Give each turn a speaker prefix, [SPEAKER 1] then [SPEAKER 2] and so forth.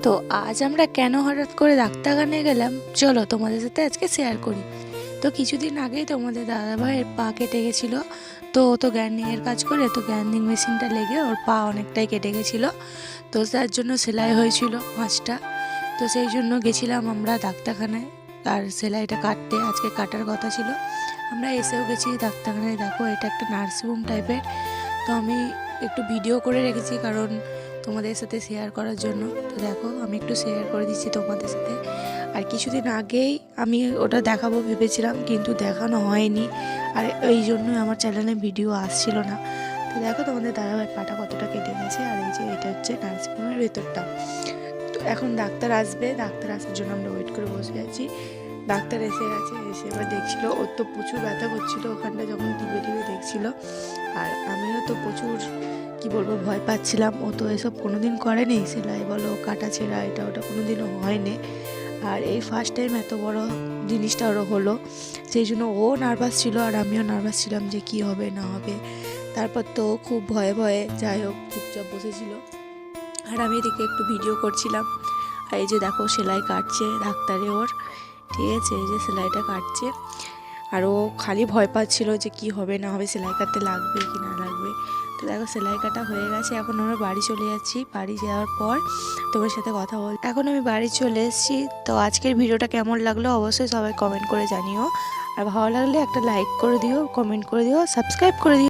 [SPEAKER 1] তো আজ আমরা কেন হঠাৎ করে ডাক্তারখানায় গেলাম চলো তোমাদের সাথে আজকে শেয়ার করি। তো কিছুদিন আগেই তোমাদের দাদাভাইয়ের পা কেটে গেছিলো। তো ও তো গ্যান্ডিংয়ের কাজ করে, তো গ্যান্ডিং মেশিনটা লেগে ওর পা অনেকটাই কেটে গেছিলো। তো তার জন্য সেলাই হয়েছিল 5টা। তো সেই জন্য গেছিলাম আমরা ডাক্তারখানায় আর সেলাইটা কাটতে, আজকে কাটার কথা ছিল। আমরা এসেও গেছি ডাক্তারখানায়। দেখো এটা একটা নার্সিংহোম টাইপের। তো আমি একটু ভিডিও করে রেখেছি কারণ তোমাদের সাথে শেয়ার করার জন্য। তো দেখো আমি একটু শেয়ার করে দিচ্ছি তোমাদের সাথে। আর কিছুদিন আগেই আমি ওটা দেখাবো ভেবেছিলাম, কিন্তু দেখানো হয়নি, আর এই জন্যই আমার চ্যানেলে ভিডিও আসছিল না। তো দেখো তোমাদের দাদাভাই পাটা কতটা কেটে গেছে। আর এই যে এটা হচ্ছে নার্সিংহোমের ভেতরটা। তো এখন ডাক্তার আসবে, ডাক্তার আসার জন্য আমরা ওয়েট করে বসে আছি। ডাক্তার এসে গেছে, এসে এবার দেখছিল। ওর তো প্রচুর ব্যথা করছিল ওখানটা যখন টিপে টিপে দেখছিল। আর আমিও তো প্রচুর কি বলবো ভয় পাচ্ছিলাম। ও তো এসব কোনোদিন করেনি, সেলাই বলো কাটা ছেঁড়া এটা ওটা কোনোদিনও হয়নি। আর এই ফার্স্ট টাইম এত বড় জিনিসটা ওরও হলো, সেই জন্য ও নার্ভাস ছিল আর আমিও নার্ভাস ছিলাম যে কি হবে না হবে। তারপর তো খুব ভয়ে ভয়ে যাই হোক চুপচাপ বসেছিল, আর আমি এদিকে একটু ভিডিও করছিলাম। আর এই যে দেখো সেলাই কাটছে ডাক্তারে ওর, ঠিক আছে, এই যে সেলাইটা কাটছে। আর ও খালি ভয় পাচ্ছিল যে কি হবে না হবে, সেলাই কাটতে লাগবে কি না লাগবে। তো দেখো সেলাই কাটা হয়ে গেছে, এখন আমরা বাড়ি চলে যাচ্ছি। বাড়ি যাওয়ার পর তোমার সাথে কথা বল। এখন আমি বাড়ি চলে এসেছি। তো আজকের ভিডিওটা কেমন লাগলো অবশ্যই সবাই কমেন্ট করে জানিও। আর ভালো লাগলে একটা লাইক করে দিও, কমেন্ট করে দিও, সাবস্ক্রাইব করে দিও।